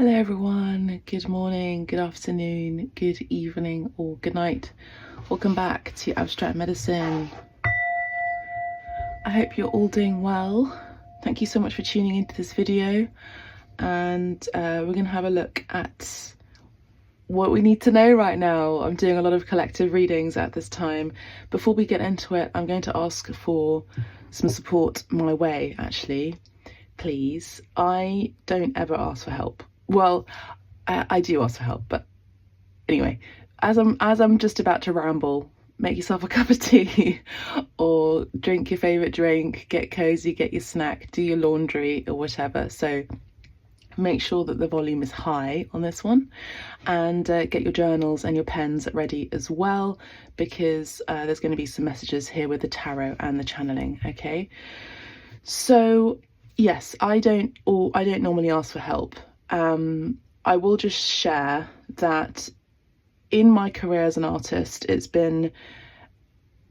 Hello everyone, good morning, good afternoon, good evening or good night. Welcome back to Abstract Medicine. I hope you're all doing well. Thank you so much for tuning into this video, and we're going to have a look at what we need to know right now. I'm doing a lot of collective readings at this time. Before we get into it, I'm going to ask for some support my way, actually. Please. I don't ever ask for help. Well, I do ask for help, but anyway, as I'm just about to ramble, make yourself a cup of tea or drink your favorite drink, get cozy, get your snack, do your laundry or whatever. So make sure that the volume is high on this one, and get your journals and your pens ready as well, because there's going to be some messages here with the tarot and the channeling. Okay, so yes, I don't normally ask for help. I will just share that in my career as an artist, it's been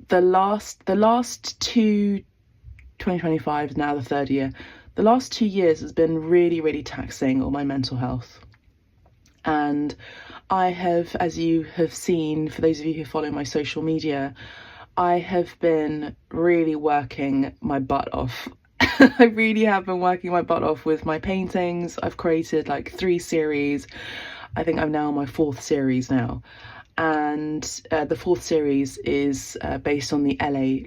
the last two, 2025 is now the third year. The last 2 years has been really, really taxing on my mental health. And I have, as you have seen, for those of you who follow my social media, I have been really working my butt off. I really have been working my butt off with my paintings. I've created like 3 series. I think I'm now on my 4th series now. And the 4th series is based on the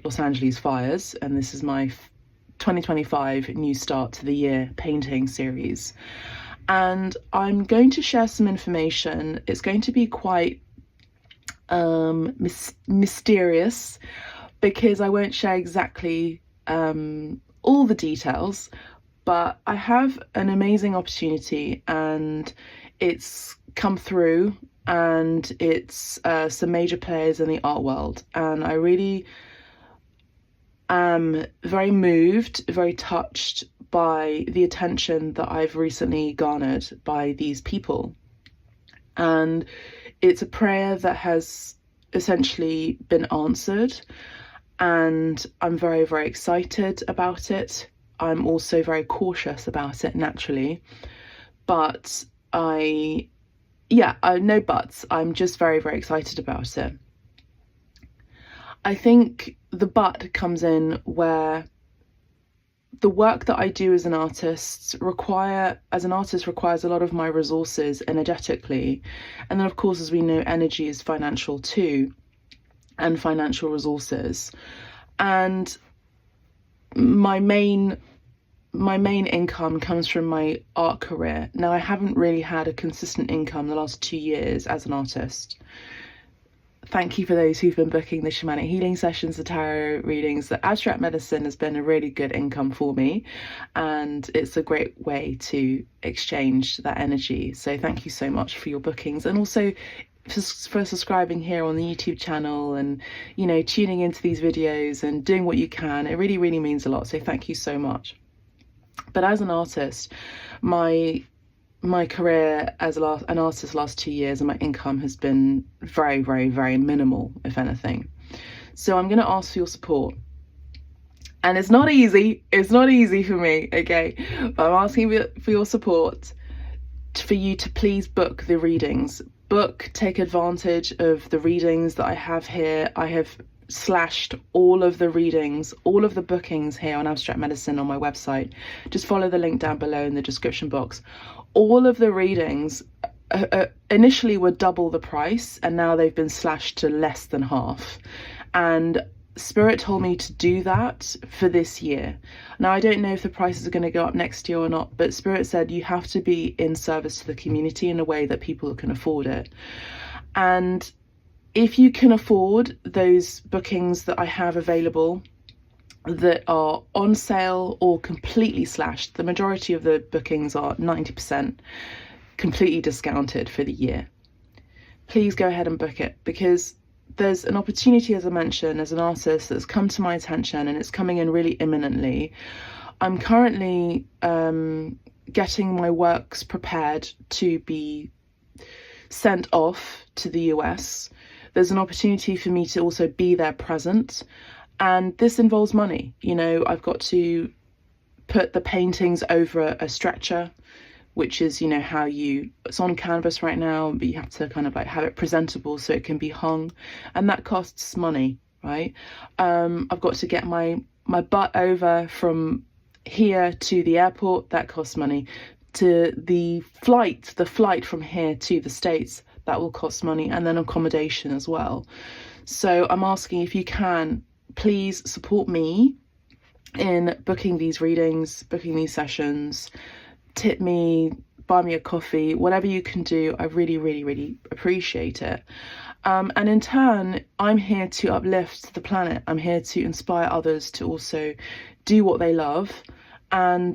Los Angeles fires. And this is my 2025 new start to the year painting series. And I'm going to share some information. It's going to be quite mysterious, because I won't share exactly all the details, but I have an amazing opportunity, and it's come through, and it's some major players in the art world, and I really am very moved, very touched by the attention that I've recently garnered by these people. And it's a prayer that has essentially been answered, and I'm very, very excited about it. I'm also very cautious about it naturally, but no buts. I'm just very, very excited about it. I think the but comes in where the work that I do as an artist requires a lot of my resources energetically. And then of course, as we know, energy is financial too, and financial resources. And my main income comes from my art career. Now, I haven't really had a consistent income the last 2 years as an artist. Thank you for those who've been booking the Shamanic Healing sessions, the tarot readings. The abstract medicine has been a really good income for me, and it's a great way to exchange that energy. So thank you so much for your bookings, and also for subscribing here on the YouTube channel, and tuning into these videos and doing what you can. It really, really means a lot. So thank you so much. But as an artist, my career as an artist the last 2 years, and my income has been very, very, very minimal, if anything. So I'm going to ask for your support. And it's not easy. It's not easy for me, okay? But I'm asking for your support, for you to please book the readings. Take advantage of the readings that I have here. I have slashed all of the readings, all of the bookings here on Abstract Medicine on my website. Just follow the link down below in the description box. All of the readings initially were double the price, and now they've been slashed to less than half. And Spirit told me to do that for this year. Now, I don't know if the prices are going to go up next year or not, but Spirit said you have to be in service to the community in a way that people can afford it. And if you can afford those bookings that I have available that are on sale or completely slashed, the majority of the bookings are 90% completely discounted for the year, please go ahead and book it, because there's an opportunity, as I mentioned, as an artist, that's come to my attention, and it's coming in really imminently. I'm currently getting my works prepared to be sent off to the US. There's an opportunity for me to also be there present, and this involves money. I've got to put the paintings over a stretcher which is, you know, how it's on canvas right now, but you have to kind of like have it presentable so it can be hung, and that costs money, right? I've got to get my butt over from here to the airport, that costs money. To the flight from here to the States, that will cost money, and then accommodation as well. So I'm asking if you can please support me in booking these readings, booking these sessions. Tip me, buy me a coffee, whatever you can do. I really, really, really appreciate it. And in turn, I'm here to uplift the planet. I'm here to inspire others to also do what they love, and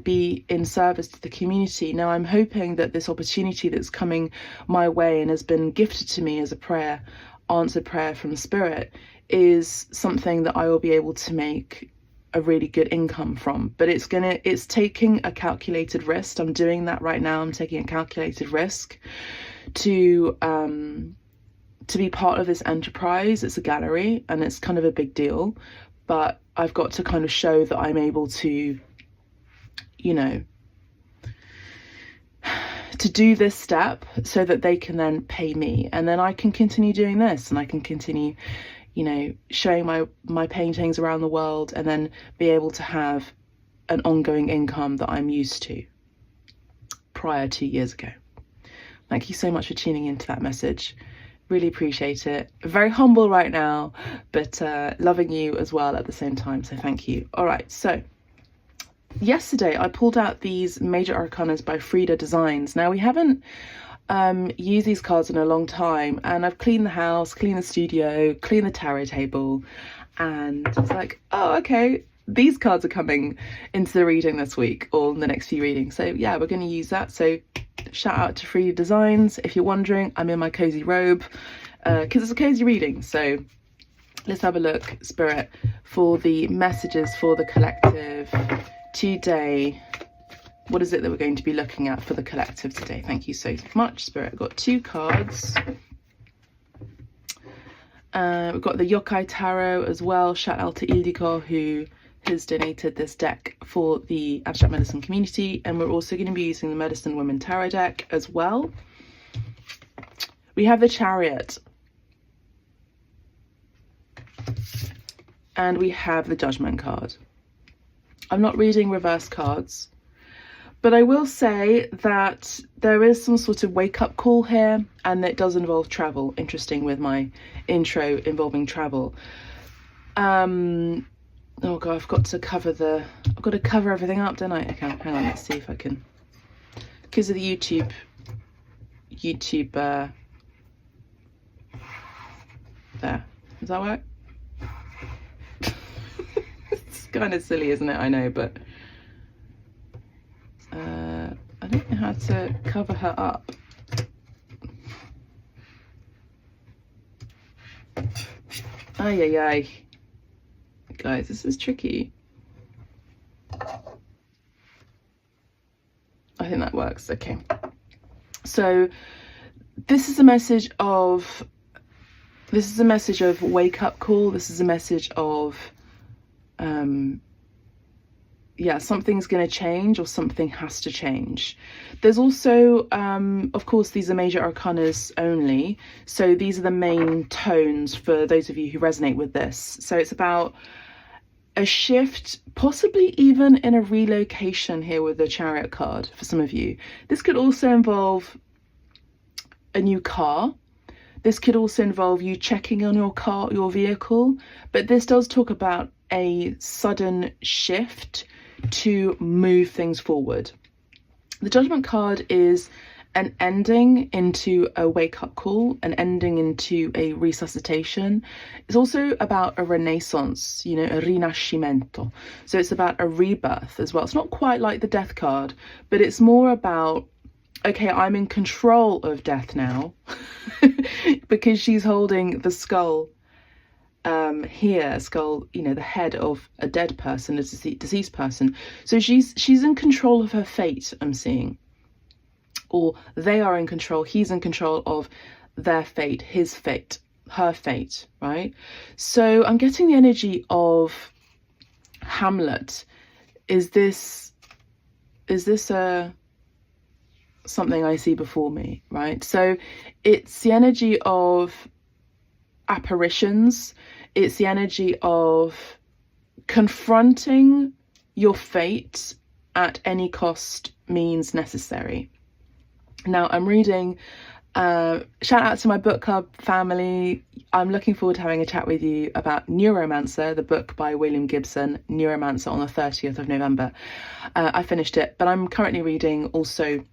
be in service to the community. Now, I'm hoping that this opportunity that's coming my way and has been gifted to me as a prayer, answered prayer from Spirit, is something that I will be able to make a really good income from. But it's taking a calculated risk. I'm doing that right now. I'm taking a calculated risk to be part of this enterprise. It's a gallery and it's kind of a big deal, but I've got to kind of show that I'm able to, you know, to do this step so that they can then pay me, and then I can continue doing this, and I can continue, you know, showing my paintings around the world, and then be able to have an ongoing income that I'm used to prior 2 years ago. Thank you so much for tuning into that message. Really appreciate it. Very humble right now, but loving you as well at the same time, so thank you. All right, so yesterday I pulled out these Major Arcanas by Frida Designs. Now, we haven't used these cards in a long time, and I've cleaned the house, cleaned the studio, cleaned the tarot table, and it's like, oh, okay, these cards are coming into the reading this week, or the next few readings. So yeah, we're going to use that. So shout out to Frida Designs. If you're wondering, I'm in my cozy robe because it's a cozy reading. So let's have a look, Spirit, for the messages for the collective today. What is it that we're going to be looking at for the collective today? Thank you so much, Spirit. I've got 2 cards. We've got the Yokai Tarot as well. Shout out to Ildiko, who has donated this deck for the abstract medicine community, and we're also going to be using the Medicine Women Tarot deck as well. We have the Chariot, and we have the Judgment card. I'm not reading reverse cards, but I will say that there is some sort of wake-up call here, and it does involve travel. Interesting with my intro involving travel. Oh god, I've got to cover everything up, don't I? Okay, hang on, let's see if I can, because of the YouTube there, does that work? It's kind of silly, isn't it? I know, but I don't know how to cover her up. Ay, ay, ay. Guys, this is tricky. I think that works. Okay. So this is a message of wake up call. This is a message of yeah, something's going to change, or something has to change. There's also of course, these are Major Arcanas only, so these are the main tones for those of you who resonate with this. So it's about a shift, possibly even in a relocation here with the Chariot card for some of you. This could also involve a new car. This could also involve you checking on your car, your vehicle, but this does talk about a sudden shift to move things forward. The Judgment card is an ending into a wake-up call, an ending into a resuscitation. It's also about a renaissance, you know, a rinascimento. So it's about a rebirth as well. It's not quite like the Death card, but it's more about, okay, I'm in control of death now, because she's holding the skull here, skull, you know, the head of a dead person, a deceased person. So she's in control of her fate, I'm seeing. Or they are in control, he's in control of their fate, his fate, her fate, right? So I'm getting the energy of Hamlet. Is this is this something I see before me, right? So it's the energy of apparitions. It's the energy of confronting your fate at any cost means necessary. Now I'm reading, shout out to my book club family. I'm looking forward to having a chat with you about Neuromancer, the book by William Gibson, Neuromancer, on the 30th of November. I finished it, but I'm currently reading also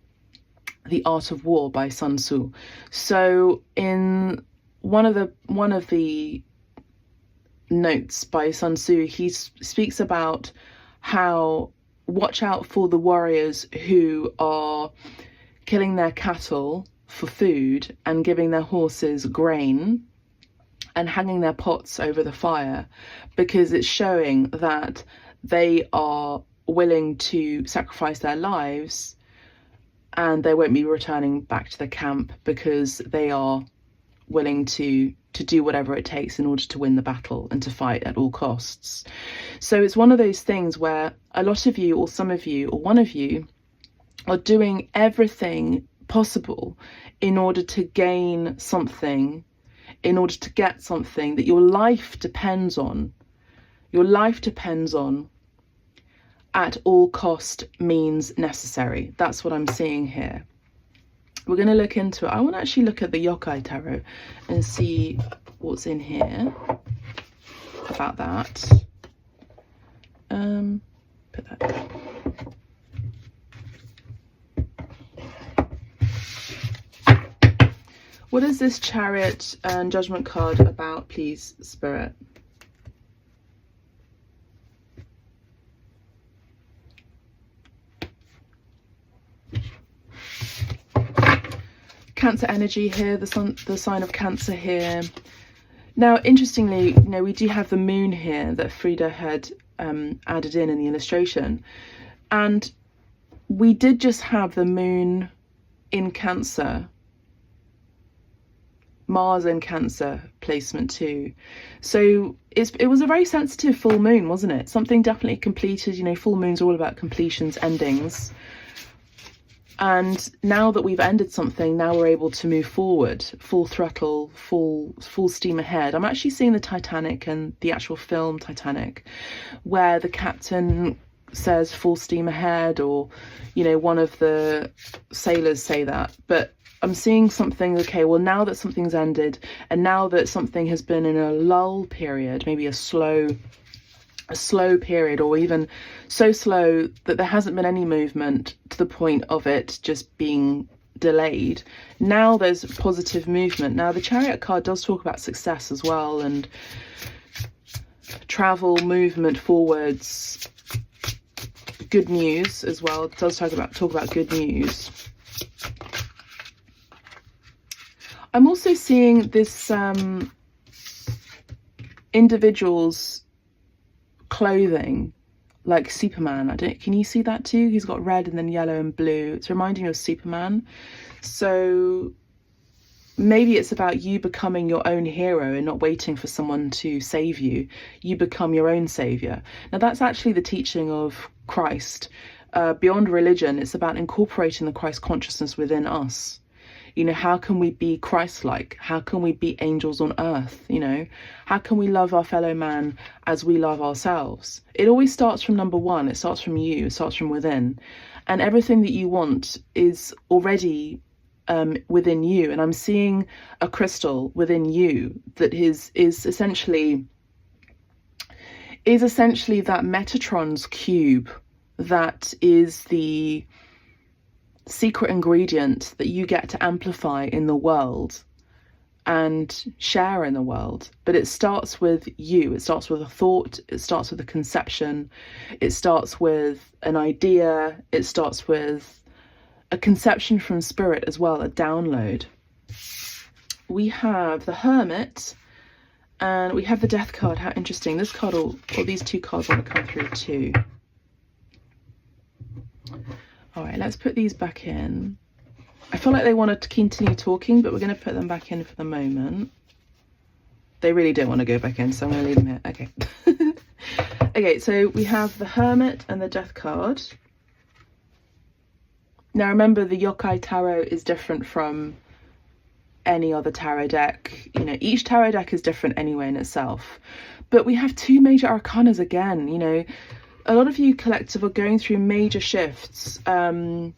The Art of War by Sun Tzu. So in one of the notes by Sun Tzu, he speaks about how watch out for the warriors who are killing their cattle for food and giving their horses grain and hanging their pots over the fire, because it's showing that they are willing to sacrifice their lives and they won't be returning back to the camp because they are willing to do whatever it takes in order to win the battle and to fight at all costs. So it's one of those things where a lot of you, or some of you, or one of you, are doing everything possible in order to gain something, in order to get something that your life depends on. Your life depends on, at all cost means necessary. That's what I'm seeing here. We're going to look into it. I want to actually look at the Yokai Tarot and see what's in here about that. Put that down. What is this Chariot and Judgment card about, please, Spirit? Cancer energy here, the sign of Cancer here. Now, interestingly, you know, we do have the moon here that Frida had added in the illustration, and we did just have the moon in Cancer, Mars in Cancer placement too. So it was a very sensitive full moon, wasn't it? Something definitely completed. You know, full moons are all about completions, endings. And now that we've ended something, now we're able to move forward, full throttle, full steam ahead. I'm actually seeing the Titanic and the actual film Titanic, where the captain says full steam ahead, or, you know, one of the sailors say that. But I'm seeing something, okay, well, now that something's ended, and now that something has been in a lull period, maybe a slow period, or even so slow that there hasn't been any movement to the point of it just being delayed. Now there's positive movement. Now the Chariot card does talk about success as well, and travel, movement forwards, good news as well. It does talk about good news. I'm also seeing this individual's clothing like Superman. Can you see that too? He's got red and then yellow and blue. It's reminding you of Superman. So maybe it's about you becoming your own hero and not waiting for someone to save you. You become your own savior. Now that's actually the teaching of Christ. Beyond religion, it's about incorporating the Christ consciousness within us. You know, how can we be Christ-like? How can we be angels on earth? You know, how can we love our fellow man as we love ourselves? It always starts from number one. It starts from you. It starts from within. And everything that you want is already within you. And I'm seeing a crystal within you that is essentially that Metatron's cube that is the secret ingredient that you get to amplify in the world and share in the world. But it starts with you. It starts with a thought. It starts with a conception. It starts with an idea. It starts with a conception from spirit as well, a download. We have the Hermit and we have the Death card. How interesting. This card or these two cards want to come through too. All right, let's put these back in. I feel like they want to continue talking, but we're going to put them back in for the moment. They really don't want to go back in, so I'm going to leave them here. Okay. Okay, so we have the Hermit and the Death card. Now remember, the Yokai Tarot is different from any other tarot deck. You know, each tarot deck is different anyway in itself. But we have two major arcanas again. You know, a lot of you collective are going through major shifts. You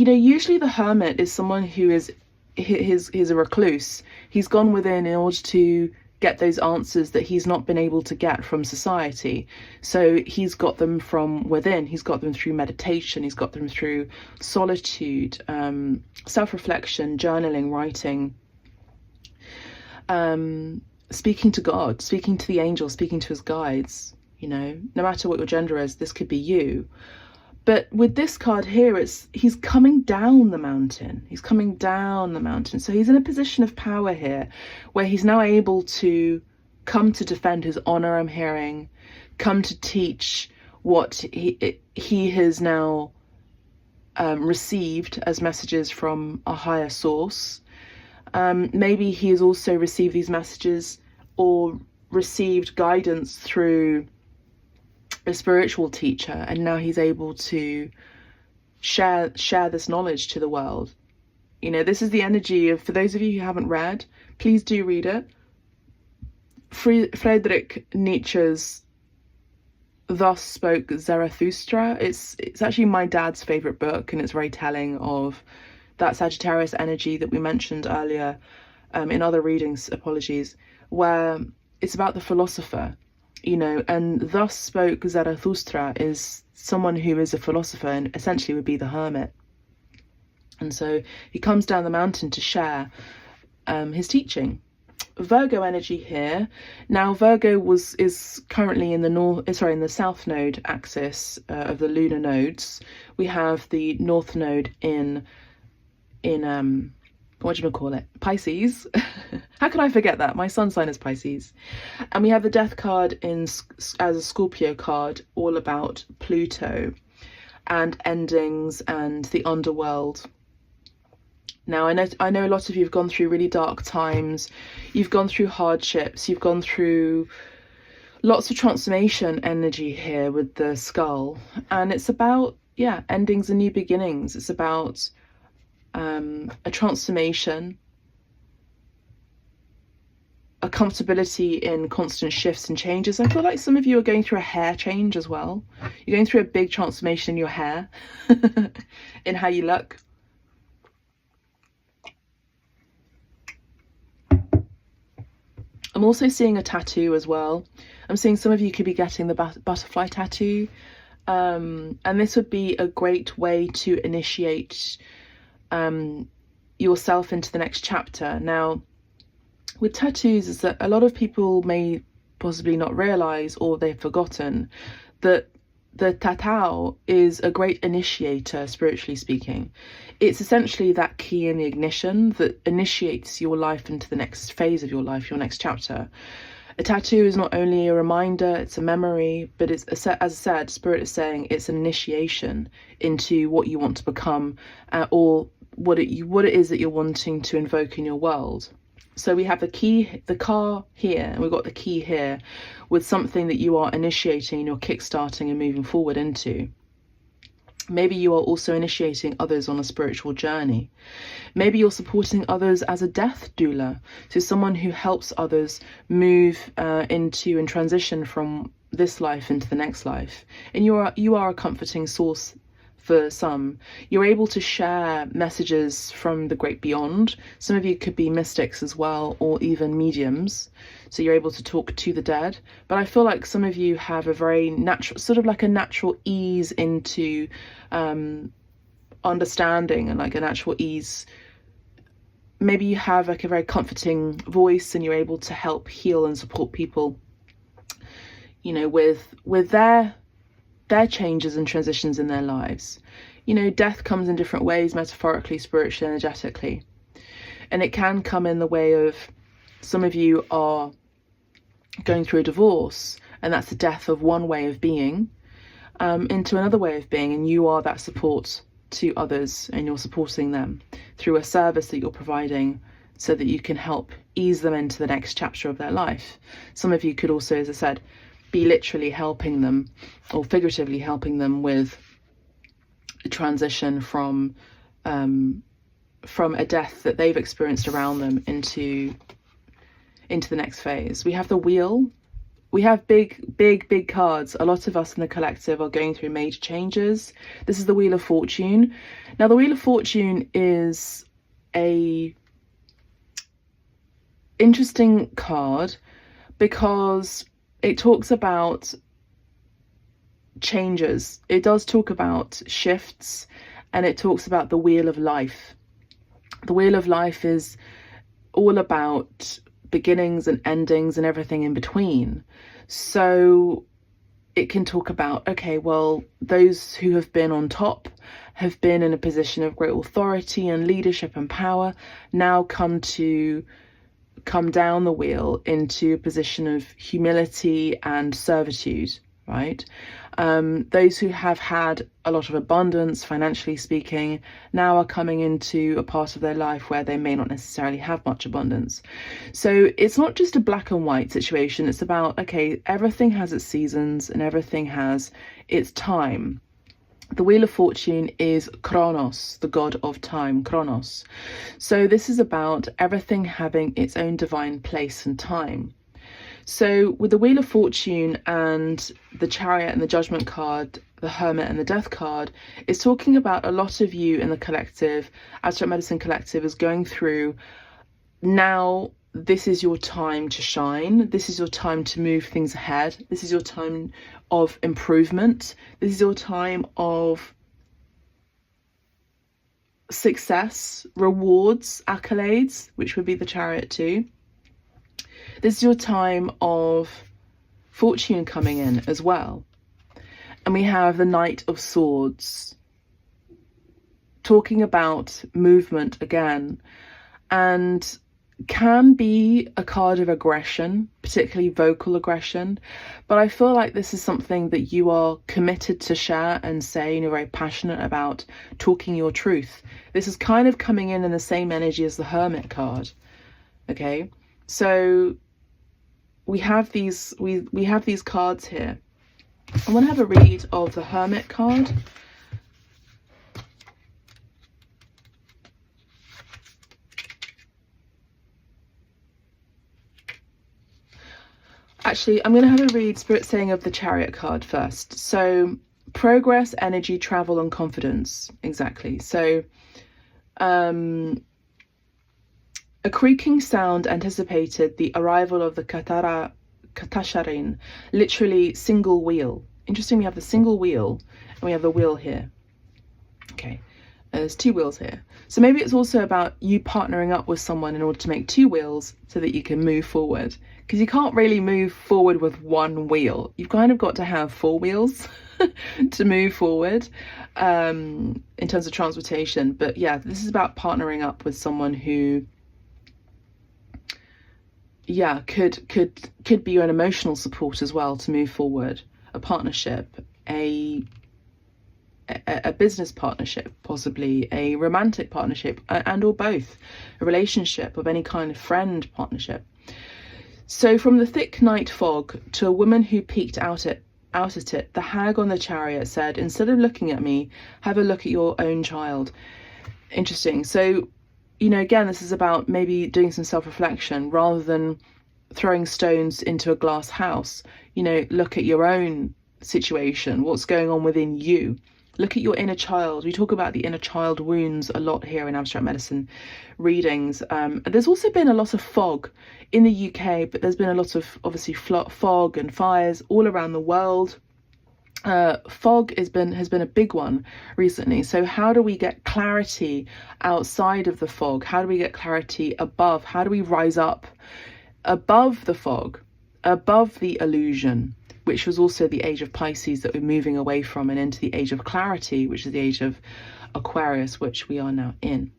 know, usually the Hermit is someone who is he's a recluse. He's gone within in order to get those answers that he's not been able to get from society. So he's got them from within. He's got them through meditation. He's got them through solitude, self-reflection, journaling, writing, speaking to God, speaking to the angels, speaking to his guides. You know, no matter what your gender is, this could be you. But with this card here, he's coming down the mountain. He's coming down the mountain. So he's in a position of power here where he's now able to come to defend his honor, I'm hearing, come to teach what he has now received as messages from a higher source. Maybe he has also received these messages or received guidance through a spiritual teacher, and now he's able to share this knowledge to the world. You know, this is the energy of, for those of you who haven't read, please do read it. Friedrich Nietzsche's Thus Spoke Zarathustra. It's actually my dad's favorite book, and it's very telling of that Sagittarius energy that we mentioned earlier in other readings, apologies, where it's about the philosopher. You know, and Thus Spoke Zarathustra is someone who is a philosopher and essentially would be the hermit. And so he comes down the mountain to share his teaching. Virgo energy here. Now Virgo is currently in the south node axis of the lunar nodes. We have the north node in what do you call it? Pisces. How can I forget that? My sun sign is Pisces. And we have the Death card as a Scorpio card, all about Pluto and endings and the underworld. Now, I know a lot of you have gone through really dark times. You've gone through hardships. You've gone through lots of transformation energy here with the skull. And it's about, yeah, endings and new beginnings. It's about a transformation, a comfortability in constant shifts and changes. I feel like some of you are going through a hair change as well. You're going through a big transformation in your hair, in how you look. I'm also seeing a tattoo as well. I'm seeing some of you could be getting the butterfly tattoo. And this would be a great way to initiate yourself into the next chapter. Now, with tattoos, is that a lot of people may possibly not realize, or they've forgotten, that the tatau is a great initiator, spiritually speaking. It's essentially that key in the ignition that initiates your life into the next phase of your life, your next chapter. A tattoo is not only a reminder, it's a memory, but it's, as I said, Spirit is saying it's an initiation into what you want to become, or what it is that you're wanting to invoke in your world. So we have the car here, and we've got the key here with something that you are initiating and you're kickstarting and moving forward into. Maybe you are also initiating others on a spiritual journey. Maybe you're supporting others as a death doula, so someone who helps others move into and transition from this life into the next life. And you are a comforting source for some. You're able to share messages from the great beyond. Some of you could be mystics as well, or even mediums, so you're able to talk to the dead. But I feel like some of you have a very natural, sort of like a natural ease into understanding, and like a natural ease. Maybe you have like a very comforting voice, and you're able to help heal and support people, you know, with their changes and transitions in their lives. You know, death comes in different ways, metaphorically, spiritually, energetically. And it can come in the way of, some of you are going through a divorce, and that's the death of one way of being into another way of being, and you are that support to others, and you're supporting them through a service that you're providing so that you can help ease them into the next chapter of their life. Some of you could also, as I said, be literally helping them, or figuratively helping them with transition from a death that they've experienced around them into the next phase. We have the wheel. We have big cards. A lot of us in the collective are going through major changes. This is the Wheel of Fortune. Now, the Wheel of Fortune is a interesting card because it talks about changes. It does talk about shifts, and it talks about the wheel of life. The wheel of life is all about beginnings and endings and everything in between. So it can talk about, okay, well, those who have been on top have been in a position of great authority and leadership and power, now come down the wheel into a position of humility and servitude, right? Those who have had a lot of abundance, financially speaking, now are coming into a part of their life where they may not necessarily have much abundance. So it's not just a black and white situation. It's about, okay, everything has its seasons and everything has its time. The Wheel of Fortune is Kronos, the god of time, Kronos. So this is about everything having its own divine place and time. So with the Wheel of Fortune and the Chariot and the Judgment card, the Hermit and the Death card, it's talking about a lot of you in the collective, Abstract Medicine Collective, is going through, now this is your time to shine. This is your time to move things ahead. This is your time of improvement. This is your time of success, rewards, accolades, which would be the Chariot too. This is your time of fortune coming in as well. And we have the Knight of Swords, talking about movement again, and can be a card of aggression, particularly vocal aggression. But I feel like this is something that you are committed to share and say, and you're very passionate about talking your truth. This is kind of coming in the same energy as the Hermit card. Okay, so we have these cards here. I want to have a read of the Hermit card. Actually, I'm going to have a read, Spirit saying, of the Chariot card first. So progress, energy, travel and confidence. Exactly. So a creaking sound anticipated the arrival of the Katasharin, literally single wheel. Interesting, we have the single wheel and we have the wheel here. Okay, there's two wheels here. So maybe it's also about you partnering up with someone in order to make two wheels so that you can move forward. Because you can't really move forward with one wheel. You've kind of got to have four wheels to move forward in terms of transportation. But yeah, this is about partnering up with someone who, yeah, could be an emotional support as well to move forward. A partnership, a business partnership, possibly a romantic partnership, and or both. A relationship of any kind, of friend partnership. So from the thick night fog to a woman who peeked out at it, the hag on the chariot said, instead of looking at me, have a look at your own child. Interesting. So, you know, again, this is about maybe doing some self-reflection rather than throwing stones into a glass house. You know, look at your own situation, what's going on within you. Look at your inner child. We talk about the inner child wounds a lot here in Abstract Medicine readings. There's also been a lot of fog in the UK, but there's been a lot of, obviously, fog and fires all around the world. Fog has been a big one recently. So how do we get clarity outside of the fog? How do we get clarity above? How do we rise up above the fog, above the illusion, which was also the age of Pisces that we're moving away from, and into the age of clarity, which is the age of Aquarius, which we are now in.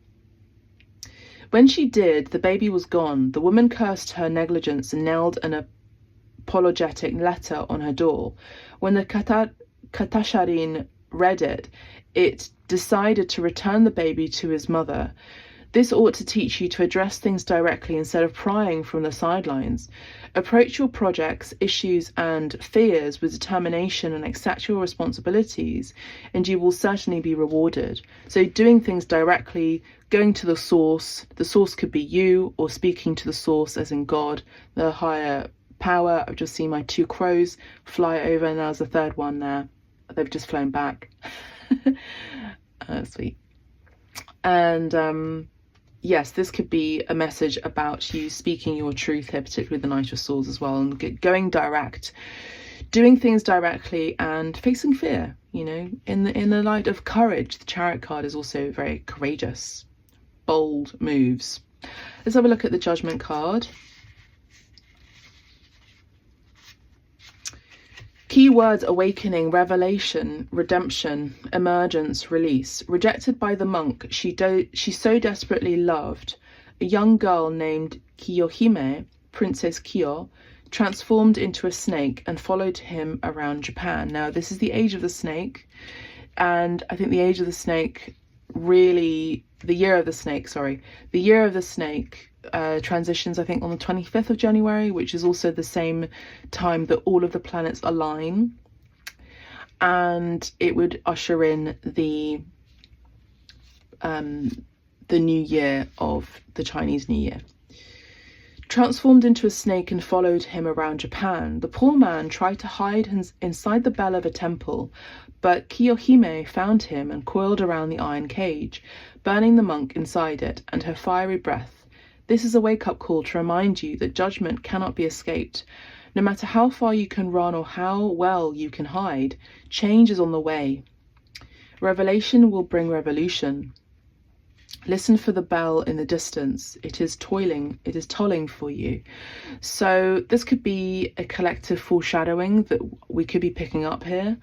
When she did, the baby was gone. The woman cursed her negligence and nailed an apologetic letter on her door. When the Katasharin read it, it decided to return the baby to his mother. This ought to teach you to address things directly instead of prying from the sidelines. Approach your projects, issues, and fears with determination and accept your responsibilities, and you will certainly be rewarded. So doing things directly, going to the source could be you, or speaking to the source as in God, the higher power. I've just seen my 2 crows fly over, and there's a third one there. They've just flown back. Sweet. And yes, this could be a message about you speaking your truth here, particularly the Knight of Swords as well, and going direct, doing things directly, and facing fear. You know, in the light of courage, the Chariot card is also very courageous, bold moves. Let's have a look at the Judgment card. Keywords: awakening, revelation, redemption, emergence, release. Rejected by the monk she so desperately loved, a young girl named Kiyohime, Princess Kiyo, transformed into a snake and followed him around Japan. Now, this is the age of the snake, and I think the age of the snake really, the year of the snake, transitions, I think, on the 25th of January, which is also the same time that all of the planets align, and it would usher in the new year of the Chinese New Year. Transformed into a snake and followed him around Japan. The poor man tried to hide inside the bell of a temple, but Kiyohime found him and coiled around the iron cage, burning the monk inside it and her fiery breath. This is a wake-up call to remind you that judgment cannot be escaped. No matter how far you can run or how well you can hide, change is on the way. Revelation will bring revolution. Listen for the bell in the distance. It is tolling for you. So this could be a collective foreshadowing that we could be picking up here,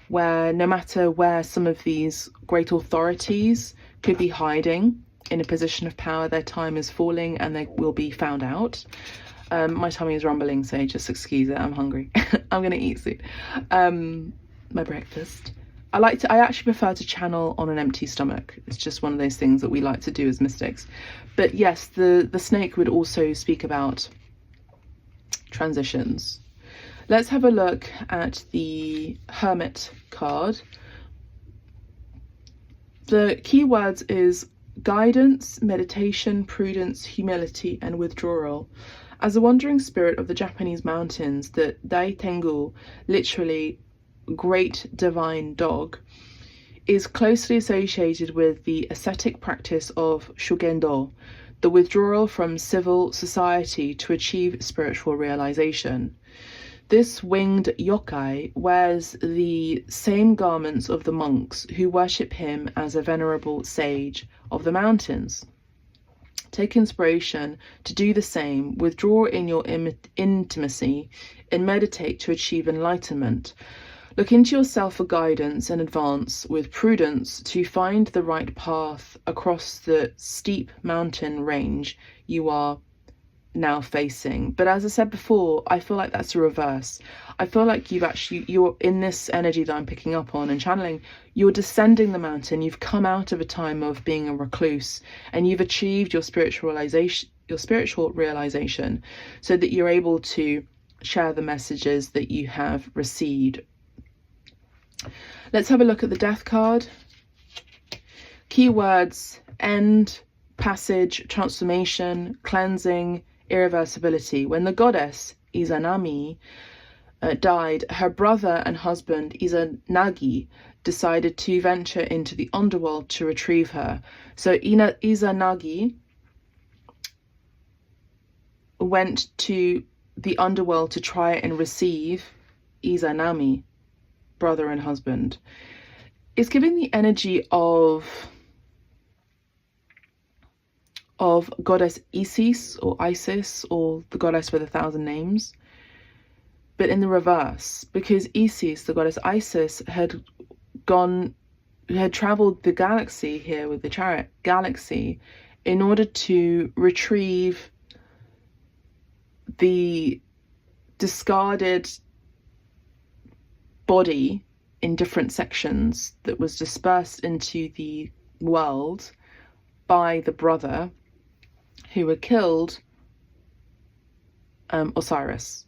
where no matter where some of these great authorities could be hiding in a position of power, their time is falling and they will be found out. My tummy is rumbling, so just excuse it. I'm hungry. I'm gonna eat soon. My breakfast. I actually prefer to channel on an empty stomach. It's just one of those things that we like to do as mystics. But yes, the snake would also speak about transitions. Let's have a look at the Hermit card. The keywords is guidance, meditation, prudence, humility, and withdrawal. As a wandering spirit of the Japanese mountains, the Dai Tengu, literally great divine dog, is closely associated with the ascetic practice of Shugendo, the withdrawal from civil society to achieve spiritual realization. This winged yokai wears the same garments of the monks who worship him as a venerable sage of the mountains. Take inspiration to do the same, withdraw in your intimacy, and meditate to achieve enlightenment. Look into yourself for guidance and advance with prudence to find the right path across the steep mountain range you are now facing. But as I said before, I feel like that's a reverse. I feel like you're in this energy that I'm picking up on and channeling, you're descending the mountain. You've come out of a time of being a recluse and you've achieved your spiritual realization so that you're able to share the messages that you have received. Let's have a look at the Death card. Keywords: end, passage, transformation, cleansing, irreversibility. When the goddess Izanami died, her brother and husband Izanagi decided to venture into the underworld to retrieve her. So Izanagi went to the underworld to try and receive Izanami, brother and husband. It's giving the energy of goddess Isis or Isis, or the goddess with 1,000 names, but in the reverse, because Isis, the goddess Isis, had traveled the galaxy here with the Chariot galaxy in order to retrieve the discarded body in different sections that was dispersed into the world by the brother who had killed Osiris.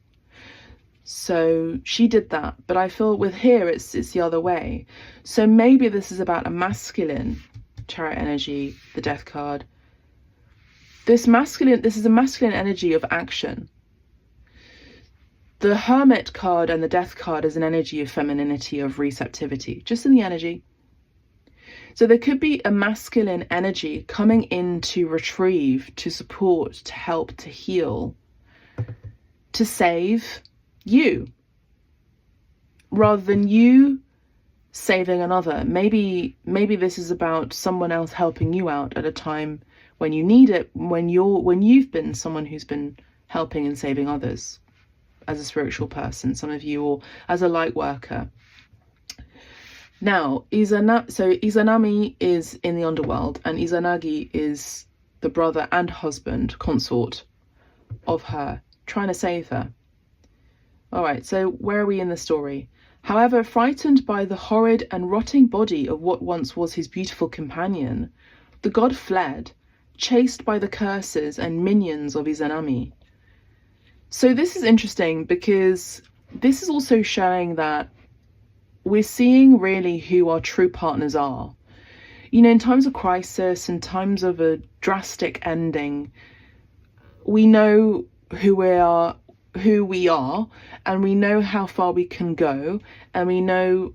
So she did that, but I feel with here it's the other way. So maybe this is about a masculine Chariot energy, the Death card. This is a masculine energy of action. The Hermit card and the Death card is an energy of femininity, of receptivity, just in the energy. So there could be a masculine energy coming in to retrieve, to support, to help, to heal, to save you, rather than you saving another. Maybe this is about someone else helping you out at a time when you need it, when you've been someone who's been helping and saving others as a spiritual person, some of you, or as a light worker. Now, Izanami is in the underworld, and Izanagi is the brother and husband, consort of her, trying to save her. All right, so where are we in the story? However, frightened by the horrid and rotting body of what once was his beautiful companion, the god fled, chased by the curses and minions of Izanami. So this is interesting because this is also showing that we're seeing really who our true partners are. You know, in times of crisis, in times of a drastic ending, we know who we are, and we know how far we can go, and we know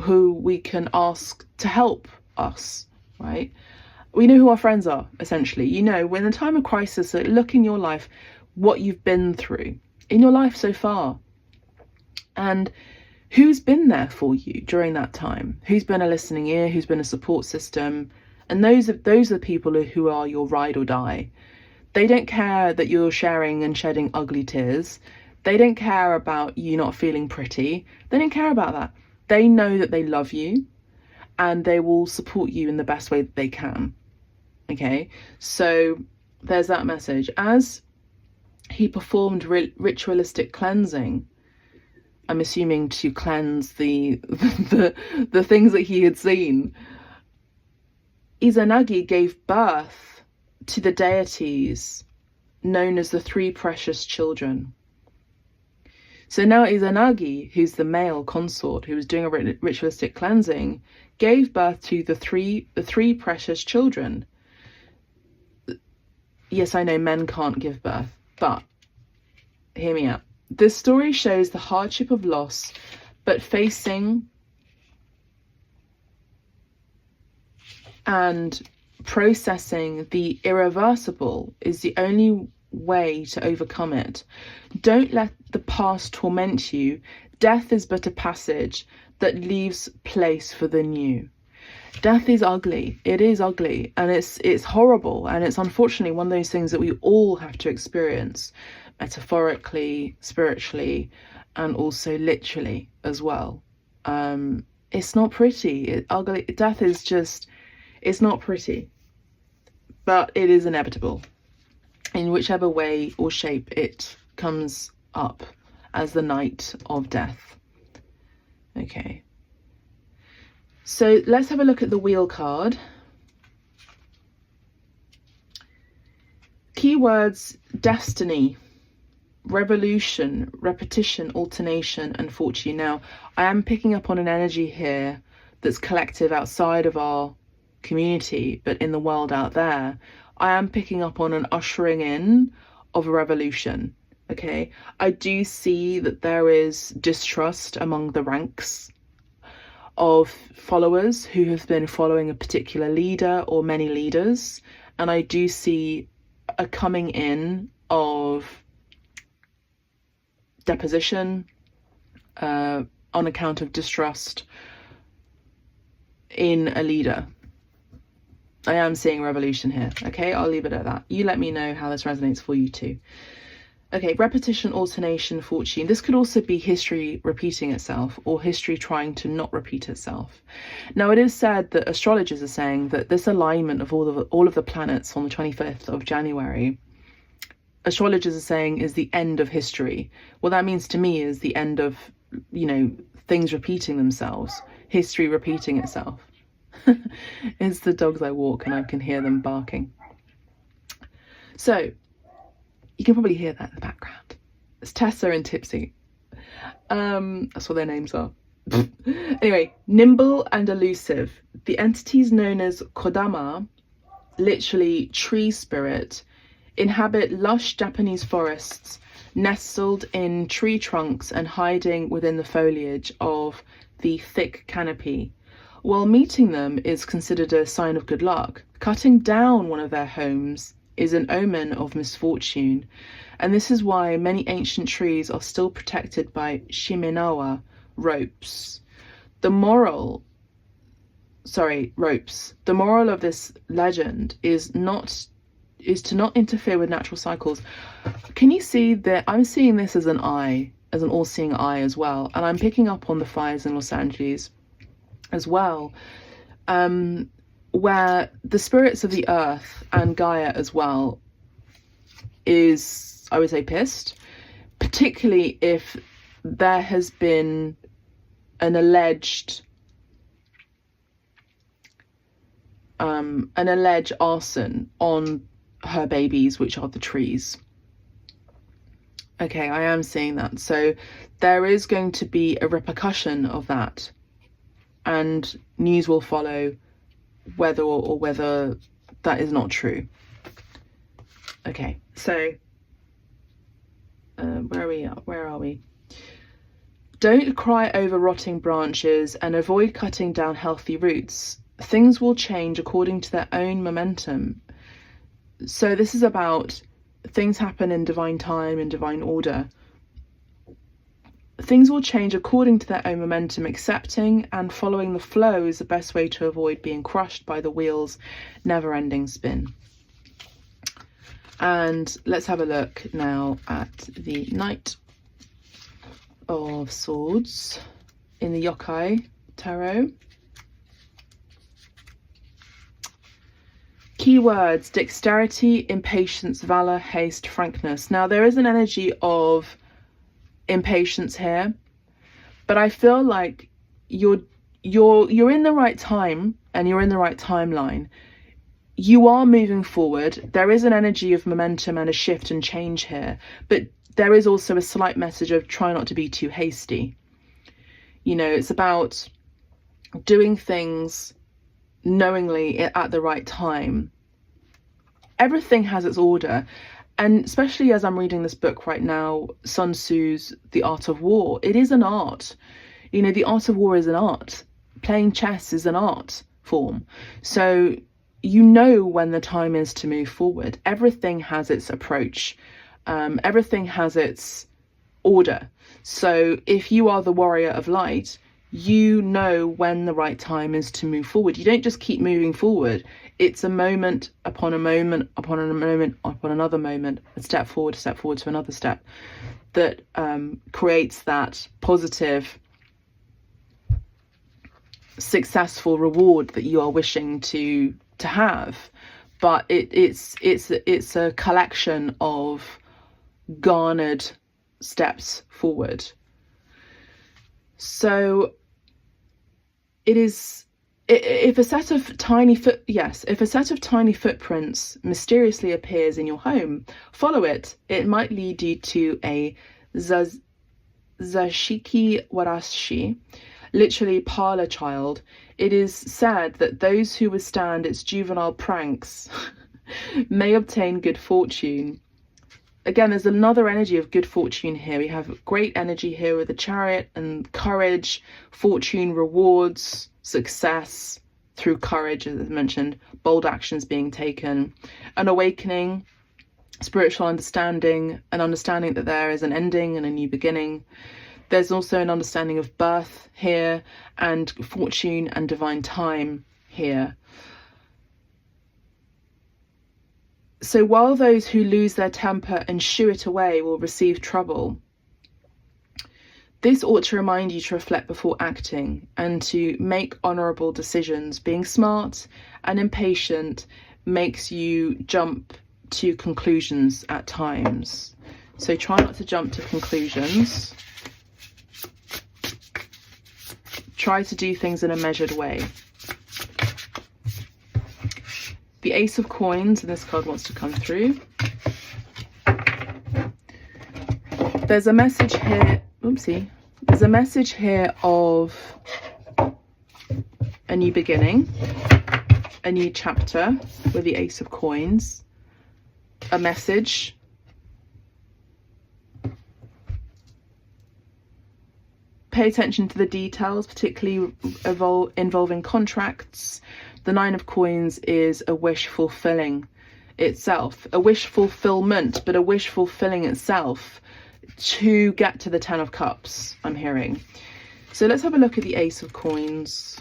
who we can ask to help us, right? We know who our friends are, essentially. You know, when in a time of crisis, look in your life, what you've been through in your life so far, and who's been there for you during that time, who's been a listening ear, who's been a support system. And those are the people who are your ride or die. They don't care that you're sharing and shedding ugly tears. They don't care about you not feeling pretty. They don't care about that. They know that they love you, and they will support you in the best way that they can. Okay, so there's that message. As he performed ritualistic cleansing, I'm assuming to cleanse the things that he had seen, Izanagi gave birth to the deities known as the three precious children. So now Izanagi, who's the male consort who was doing a ritualistic cleansing, gave birth to the three precious children. Yes, I know men can't give birth, but hear me out. This story shows the hardship of loss, but facing and processing the irreversible is the only way to overcome it. Don't let the past torment you. Death is but a passage that leaves place for the new. Death is ugly. It is ugly, and it's horrible, and it's unfortunately one of those things that we all have to experience, metaphorically, spiritually, and also literally as well. It's not pretty. Ugly. Death is just, it's not pretty, but it is inevitable in whichever way or shape it comes up as the night of death. Okay. So let's have a look at the wheel card. Keywords: destiny, revolution, repetition, alternation, and fortune. Now, I am picking up on an energy here that's collective outside of our community, but in the world out there, I am picking up on an ushering in of a revolution. Okay, I do see that there is distrust among the ranks of followers who have been following a particular leader or many leaders, and I do see a coming in of deposition on account of distrust in a leader. I am seeing revolution here. Okay, I'll leave it at that. You let me know how this resonates for you too. Okay, repetition, alternation, fortune. This could also be history repeating itself, or history trying to not repeat itself. Now, it is said that astrologers are saying that this alignment of all of the planets on the 25th of January, astrologers are saying, is the end of history. What that means to me is the end of, you know, things repeating themselves, history repeating itself. It's the dogs I walk and I can hear them barking. So you can probably hear that in the background. It's Tessa and Tipsy. That's what their names are. Anyway, nimble and elusive. The entities known as Kodama, literally tree spirit, inhabit lush Japanese forests, nestled in tree trunks and hiding within the foliage of the thick canopy. While meeting them is considered a sign of good luck, cutting down one of their homes is an omen of misfortune, and this is why many ancient trees are still protected by shimenawa ropes. The moral of this legend is to not interfere with natural cycles. Can you see that I'm seeing this as an eye, as an all-seeing eye as well, and I'm picking up on the fires in Los Angeles as well, where the spirits of the earth and Gaia as well is, I would say, pissed, particularly if there has been an alleged arson on her babies, which are the trees. Okay, I am seeing that. So there is going to be a repercussion of that, and news will follow whether or whether that is not true. Okay, so where are we? Don't cry over rotting branches and avoid cutting down healthy roots. Things will change according to their own momentum. So this is about things happen in divine time, in divine order. Things will change according to their own momentum. Accepting and following the flow is the best way to avoid being crushed by the wheel's never-ending spin. And let's have a look now at the Knight of Swords in the Yokai Tarot. Keywords: dexterity, impatience, valor, haste, frankness. Now there is an energy of impatience here, but I feel like you're in the right time and you're in the right timeline. You are moving forward. There is an energy of momentum and a shift and change here, but there is also a slight message of try not to be too hasty. You know, it's about doing things knowingly at the right time. Everything has its order. And especially as I'm reading this book right now, Sun Tzu's The Art of War, it is an art. You know, the art of war is an art. Playing chess is an art form. So you know when the time is to move forward. Everything has its approach. Everything has its order. So if you are the warrior of light, you know when the right time is to move forward. You don't just keep moving forward. It's a moment upon a moment upon a moment upon another moment, a step forward to another step, that creates that positive, successful reward that you are wishing to have. But it's a collection of garnered steps forward. So it is, if a set of tiny footprints mysteriously appears in your home, follow it. It might lead you to a zashiki warashi, literally parlor child. It is said that those who withstand its juvenile pranks may obtain good fortune. Again, there's another energy of good fortune here. We have great energy here with the Chariot and courage, fortune, rewards, success through courage, as I mentioned, bold actions being taken, an awakening, spiritual understanding, an understanding that there is an ending and a new beginning. There's also an understanding of birth here, and fortune and divine time here. So while those who lose their temper and shoo it away will receive trouble, this ought to remind you to reflect before acting and to make honourable decisions. Being smart and impatient makes you jump to conclusions at times. So try not to jump to conclusions. Try to do things in a measured way. Ace of Coins, and this card wants to come through. There's a message here, oopsie, there's a message here of a new beginning, a new chapter with the Ace of Coins, a message. Pay attention to the details, particularly involving contracts. The Nine of Coins is a wish fulfilling itself, a wish fulfillment, but a wish fulfilling itself to get to the Ten of Cups, I'm hearing. So let's have a look at the Ace of Coins.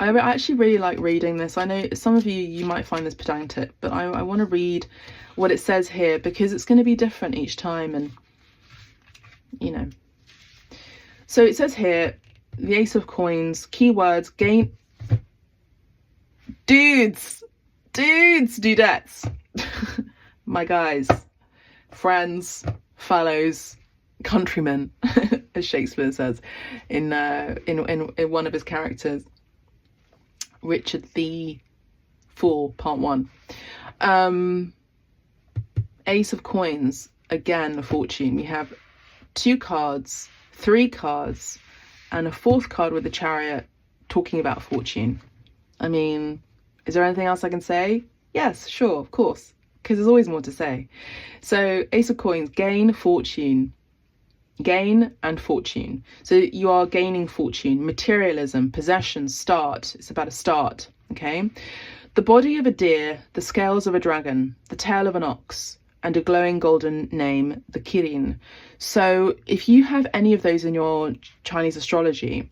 I actually really like reading this. I know some of you might find this pedantic, but I want to read what it says here because it's going to be different each time, and you know. So it says here, the Ace of Coins, keywords, gain, dudettes, my guys, friends, fellows, countrymen, as Shakespeare says in one of his characters, Richard the Fool, Part 1. Ace of Coins, again, the fortune. We have 2 cards, 3 cards, and a 4th card with the Chariot talking about fortune. I mean, is there anything else I can say? Yes, sure, of course, because there's always more to say. So Ace of Coins, gain, fortune, gain and fortune. So you are gaining fortune, materialism, possession, start. It's about a start, okay? The body of a deer, the scales of a dragon, the tail of an ox, and a glowing golden name, the Kirin. So if you have any of those in your Chinese astrology,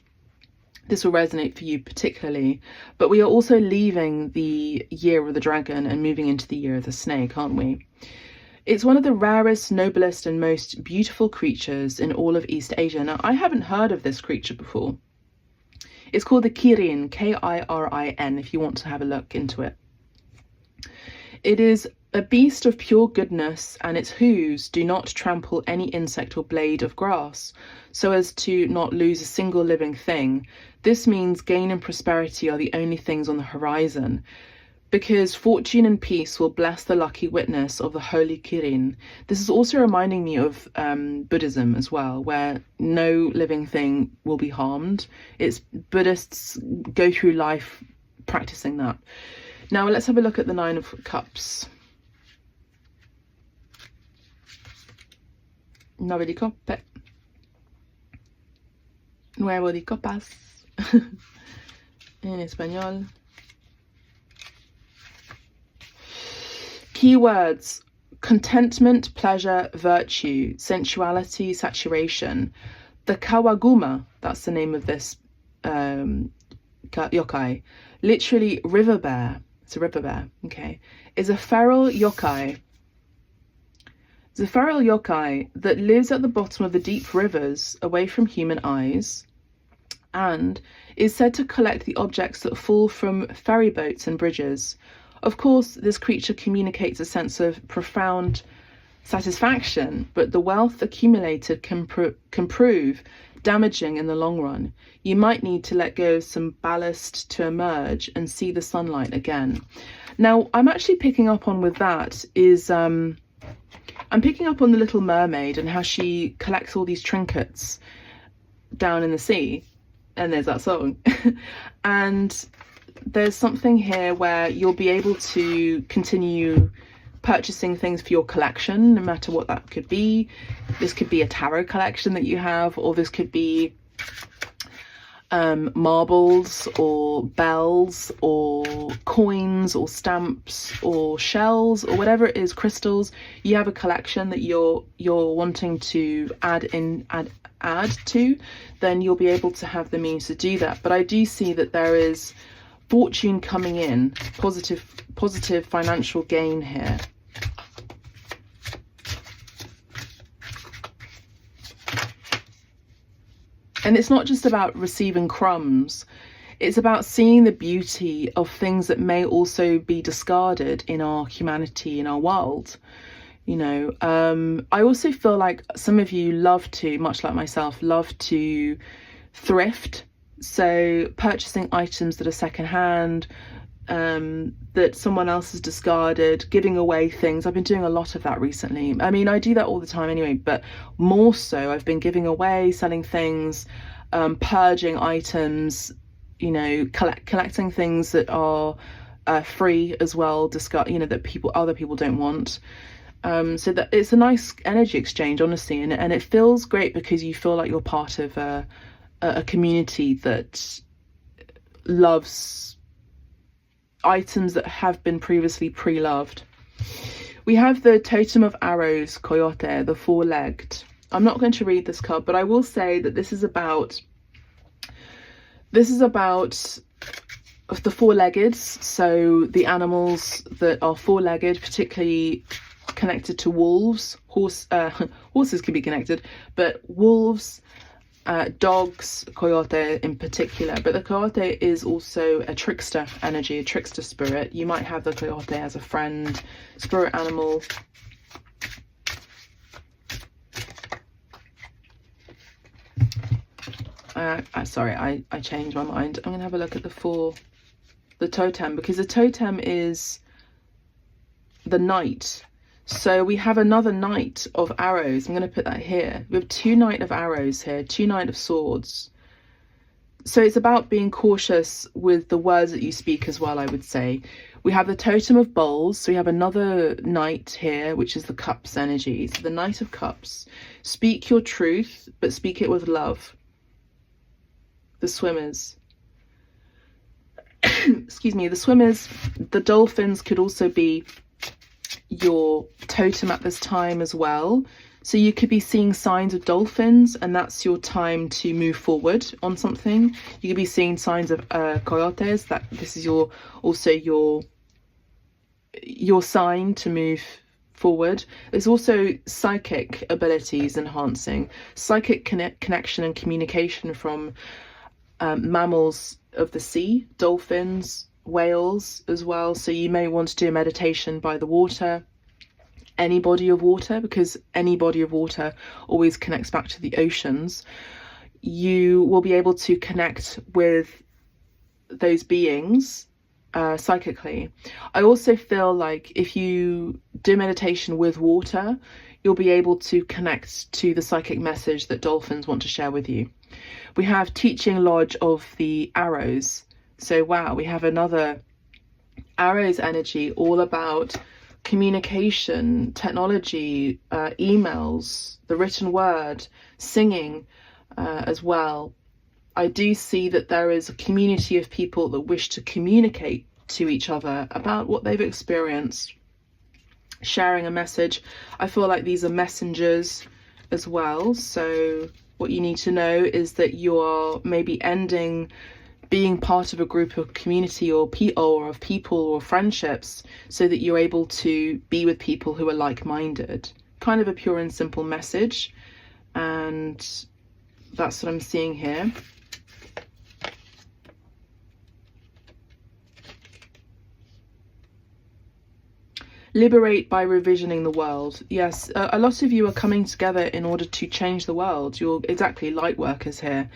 this will resonate for you particularly. But we are also leaving the year of the dragon and moving into the year of the snake, aren't we? It's one of the rarest, noblest and most beautiful creatures in all of East Asia. Now, I haven't heard of this creature before. It's called the Kirin, Kirin, if you want to have a look into it. It is a beast of pure goodness, and its hooves do not trample any insect or blade of grass, so as to not lose a single living thing. This means gain and prosperity are the only things on the horizon, because fortune and peace will bless the lucky witness of the holy Kirin. This is also reminding me of Buddhism as well, where no living thing will be harmed. It's Buddhists go through life practicing that. Now let's have a look at the Nine of Cups. Nueve de coppe. Nuevo de copas. En español. Keywords: contentment, pleasure, virtue, sensuality, saturation. The Kawaguma, that's the name of this yokai, literally river bear, it's a river bear, okay, is a feral yokai. It's a feral yokai that lives at the bottom of the deep rivers away from human eyes, and is said to collect the objects that fall from ferry boats and bridges. Of course, this creature communicates a sense of profound satisfaction, but the wealth accumulated can prove damaging in the long run. You might need to let go of some ballast to emerge and see the sunlight again. Now, I'm actually picking up on with that is, I'm picking up on the Little Mermaid and how she collects all these trinkets down in the sea. And there's that song. And there's something here where you'll be able to continue purchasing things for your collection, no matter what that could be. This could be a tarot collection that you have, or this could be marbles or bells or coins or stamps or shells or whatever it is, crystals. You have a collection that you're wanting to add to, then you'll be able to have the means to do that. But I do see that there is fortune coming in, positive financial gain here. And it's not just about receiving crumbs, it's about seeing the beauty of things that may also be discarded in our humanity, in our world. You know, I also feel like some of you love to, much like myself, love to thrift So purchasing items that are secondhand, that someone else has discarded, giving away things. I've been doing a lot of that recently. I mean, I do that all the time anyway, but more so I've been giving away, selling things, purging items, you know, collecting things that are free as well, discard, you know, that other people don't want. So that it's a nice energy exchange, honestly, and it feels great because you feel like you're part of a community that loves items that have been previously pre-loved. We have the Totem of Arrows, Coyote, the four-legged. I'm not going to read this card, but I will say that this is about the four-legged, so the animals that are four-legged, particularly connected to wolves. Horses can be connected, but wolves, dogs, coyote in particular. But the coyote is also a trickster energy, a trickster spirit. You might have the coyote as a friend, spirit animal. Sorry, I changed my mind. I'm gonna have a look at the totem, because the totem is the knight. So we have another Knight of Arrows. I'm going to put that here. We have two Knight of Arrows here, two Knight of Swords. So it's about being cautious with the words that you speak as well, I would say. We have the Totem of Bowls. So we have another Knight here, which is the Cups energy. So the Knight of Cups. Speak your truth, but speak it with love. The Swimmers. Excuse me, the Swimmers, the dolphins could also be your totem at this time as well. So you could be seeing signs of dolphins, and that's your time to move forward on something. You could be seeing signs of coyotes, that this is your sign to move forward. There's also psychic abilities enhancing, psychic connection and communication from mammals of the sea, dolphins, whales as well. So you may want to do a meditation by the water, any body of water, because any body of water always connects back to the oceans. You will be able to connect with those beings psychically. I also feel like if you do meditation with water, you'll be able to connect to the psychic message that dolphins want to share with you. We have Teaching Lodge of the Arrows. So wow, we have another Arrows energy, all about communication, technology, emails, the written word, singing as well. I do see that there is a community of people that wish to communicate to each other about what they've experienced, sharing a message. I feel like these are messengers as well. So what you need to know is that you are maybe ending being part of a group of community or of people or friendships, so that you're able to be with people who are like-minded. Kind of a pure and simple message, and that's what I'm seeing here. Liberate by revisioning the world. Yes, a lot of you are coming together in order to change the world. You're exactly light workers here.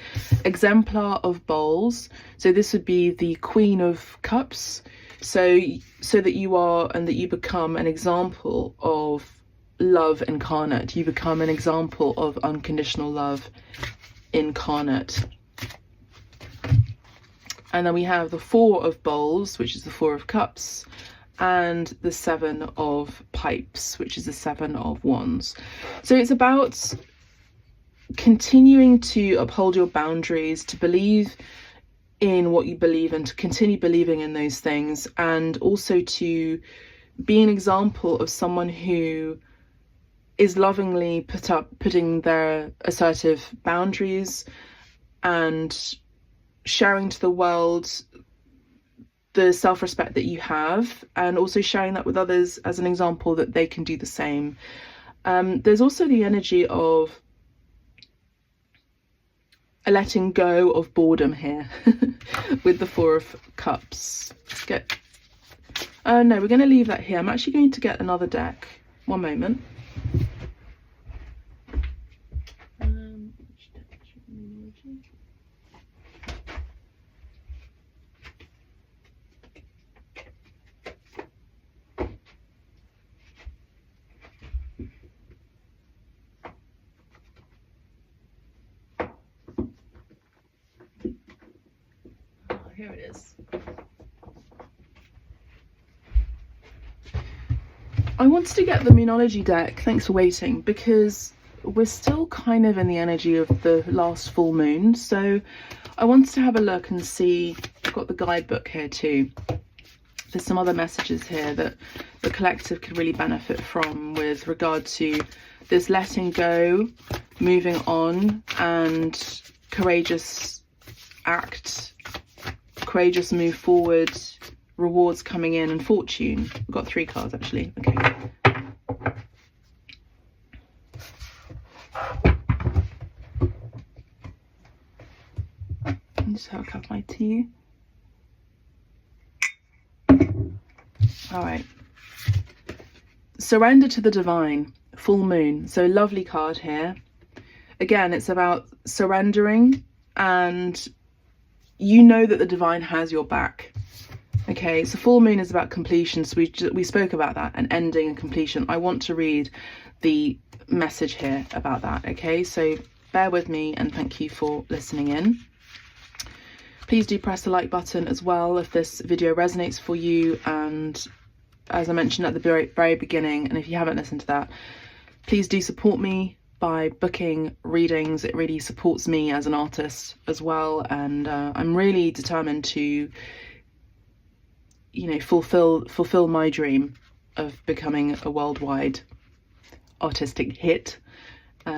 Exemplar of Bowls. So this would be the Queen of Cups. So that you are, and that you become an example of love incarnate. You become an example of unconditional love incarnate. And then we have the Four of Bowls, which is the Four of Cups, and the Seven of Pipes, which is the Seven of Wands. So it's about continuing to uphold your boundaries, to believe in what you believe and to continue believing in those things, and also to be an example of someone who is lovingly putting their assertive boundaries and sharing to the world the self-respect that you have, and also sharing that with others as an example that they can do the same. There's also the energy of a letting go of boredom here with the Four of Cups. Let's get... no, we're going to leave that here. I'm actually going to get another deck. One moment. here it is. I wanted to get the Moonology deck, thanks for waiting, because we're still kind of in the energy of the last full moon. So I wanted to have a look and see, I've got the guidebook here too. There's some other messages here that the collective could really benefit from with regard to this letting go, moving on, and courageous act, courageous move forward, rewards coming in, and fortune. We've got 3 cards actually. Okay. Just have a cup of my tea. All right. Surrender to the divine. Full moon. So lovely card here. Again, it's about surrendering, and you know that the divine has your back. Okay, so full moon is about completion. So we spoke about that, and ending and completion. I want to read the message here about that. Okay, so bear with me and thank you for listening in. Please do press the like button as well if this video resonates for you, and as I mentioned at the very beginning, and if you haven't listened to that, please do support me by booking readings. It really supports me as an artist as well, and I'm really determined to, you know, fulfill my dream of becoming a worldwide artistic hit,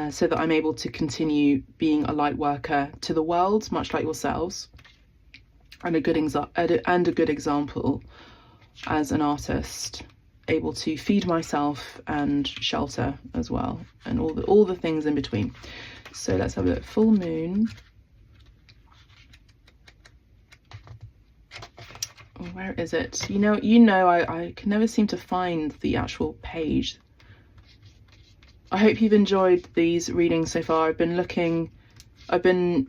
so that I'm able to continue being a light worker to the world, much like yourselves. And a good example as an artist, able to feed myself and shelter as well, and all the things in between. So let's have a look. Full moon. Oh, where is it? You know, I can never seem to find the actual page. I hope you've enjoyed these readings so far. I've been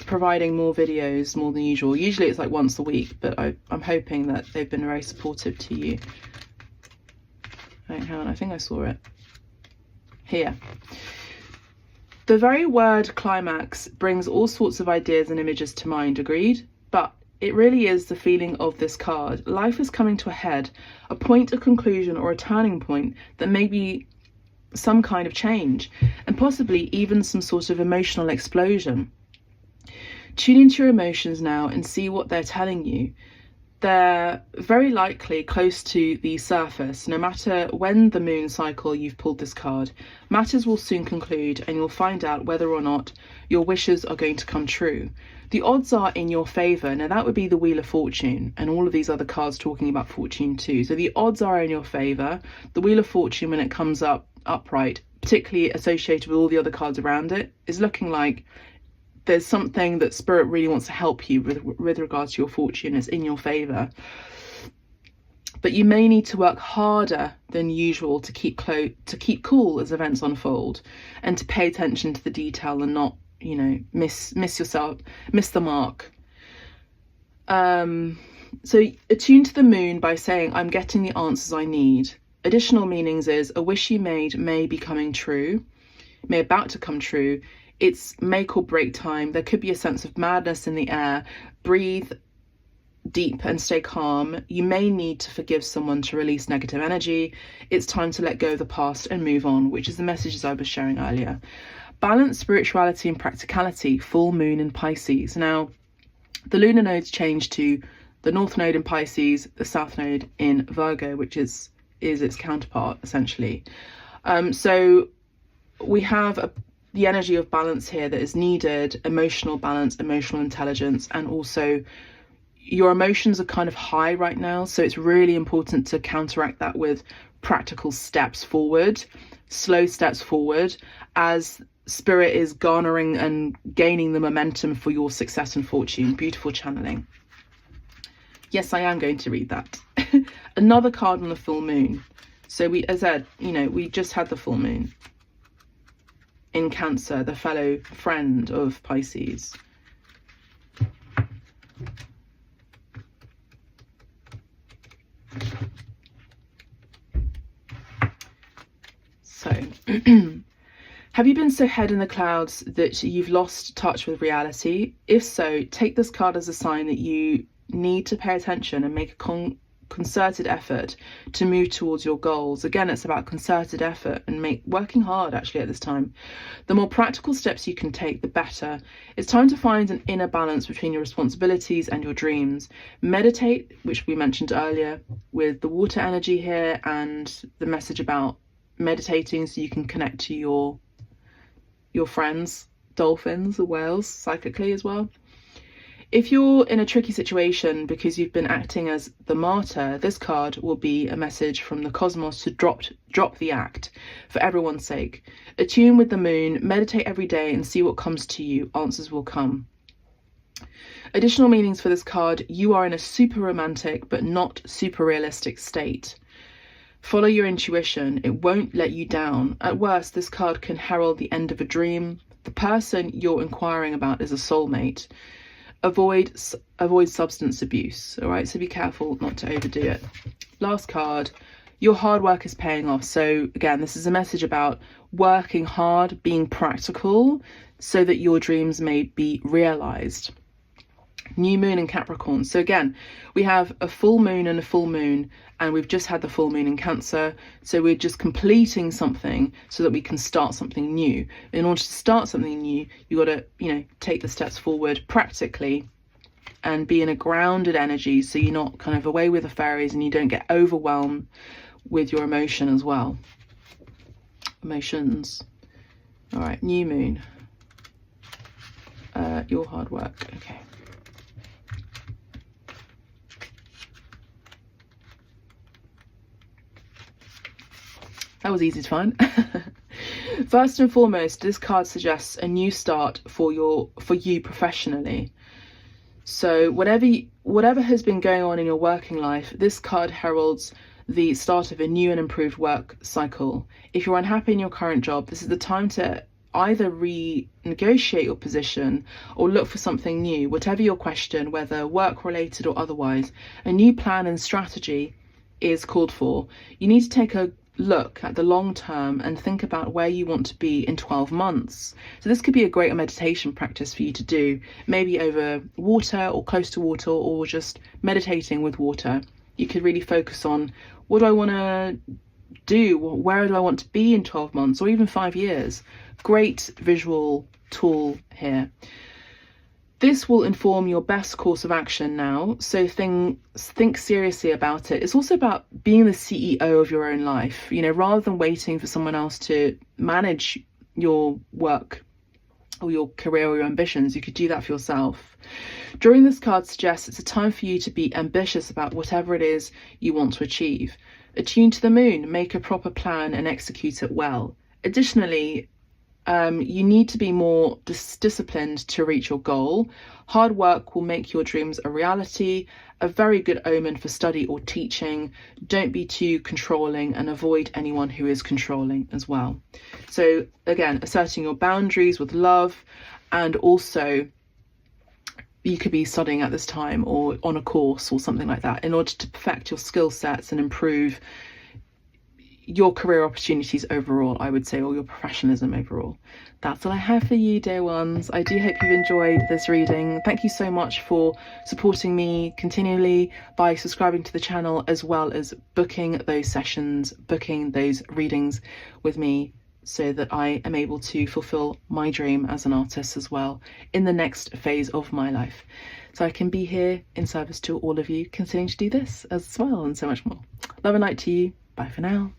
providing more videos more than usual. Usually it's like once a week, but I'm hoping that they've been very supportive to you. Right, hang on, I think I saw it here. The very word climax brings all sorts of ideas and images to mind, agreed? But it really is the feeling of this card. Life is coming to a head, a point, a conclusion, or a turning point that may be some kind of change, and possibly even some sort of emotional explosion. Tune into your emotions now and see what they're telling you. They're very likely close to the surface. No matter when the moon cycle you've pulled this card, matters will soon conclude, and you'll find out whether or not your wishes are going to come true. The odds are in your favour. Now that would be the Wheel of Fortune, and all of these other cards talking about fortune too. So the odds are in your favour. The Wheel of Fortune, when it comes up upright, particularly associated with all the other cards around it, is looking like there's something that Spirit really wants to help you with regards to your fortune. It's in your favour. But you may need to work harder than usual to keep cool as events unfold, and to pay attention to the detail and not, you know, miss the mark. So attune to the moon by saying, I'm getting the answers I need. Additional meanings is a wish you made may be coming true, may about to come true. It's make or break time. There could be a sense of madness in the air. Breathe deep and stay calm. You may need to forgive someone to release negative energy. It's time to let go of the past and move on, which is the messages I was sharing earlier. Balance spirituality and practicality. Full moon in Pisces. Now, the lunar nodes change to the north node in Pisces, the south node in Virgo, which is its counterpart essentially. So we have the energy of balance here that is needed, emotional balance, emotional intelligence, and also your emotions are kind of high right now, so it's really important to counteract that with practical steps forward, slow steps forward, as Spirit is garnering and gaining the momentum for your success and fortune. Beautiful channeling. Yes, I am going to read that. Another card on the full moon. So we, as I said, you know, we just had the full moon in Cancer, the fellow friend of Pisces. So Have you been so head in the clouds that you've lost touch with reality? If so, take this card as a sign that you need to pay attention and make a concerted effort to move towards your goals. Again, it's about concerted effort and working hard actually at this time. The more practical steps you can take, the better. It's time to find an inner balance between your responsibilities and your dreams. Meditate, which we mentioned earlier with the water energy here, and the message about meditating so you can connect to your friends, dolphins or whales, psychically as well. If you're in a tricky situation because you've been acting as the martyr, this card will be a message from the cosmos to drop the act for everyone's sake. Attune with the moon, meditate every day and see what comes to you. Answers will come. Additional meanings for this card: you are in a super romantic but not super realistic state. Follow your intuition, it won't let you down. At worst, this card can herald the end of a dream. The person you're inquiring about is a soulmate. Avoid substance abuse, all right? So be careful not to overdo it. Last card, your hard work is paying off. So again, this is a message about working hard, being practical, so that your dreams may be realized. New moon in Capricorn. So again, we have a full moon and a full moon, and we've just had the full moon in Cancer. So we're just completing something so that we can start something new. In order to start something new, you got to, take the steps forward practically and be in a grounded energy, so you're not kind of away with the fairies and you don't get overwhelmed with your emotion as well. Emotions. All right, new moon. Your hard work. Okay. That was easy to find. First and foremost, this card suggests a new start for you professionally. So whatever has been going on in your working life, this card heralds the start of a new and improved work cycle. If you're unhappy in your current job, this is the time to either renegotiate your position or look for something new. Whatever your question, whether work related or otherwise, a new plan and strategy is called for. You need to take a look at the long term and think about where you want to be in 12 months. So this could be a great meditation practice for you to do, maybe over water or close to water, or just meditating with water. You could really focus on, what do I want to do? Where do I want to be in 12 months or even 5 years? Great visual tool here. This will inform your best course of action now, so think seriously about it. It's also about being the CEO of your own life, rather than waiting for someone else to manage your work or your career or your ambitions. You could do that for yourself. Drawing this card suggests it's a time for you to be ambitious about whatever it is you want to achieve. Attune to the moon, make a proper plan and execute it well. Additionally, you need to be more disciplined to reach your goal. Hard work will make your dreams a reality, a very good omen for study or teaching. Don't be too controlling and avoid anyone who is controlling as well. So again, asserting your boundaries with love, and also you could be studying at this time or on a course or something like that in order to perfect your skill sets and improve your career opportunities overall, I would say, or your professionalism overall. That's all I have for you, dear ones. I do hope you've enjoyed this reading. Thank you so much for supporting me continually by subscribing to the channel, as well as booking those sessions, booking those readings with me, so that I am able to fulfill my dream as an artist as well in the next phase of my life. So I can be here in service to all of you, continuing to do this as well, and so much more. Love and light to you. Bye for now.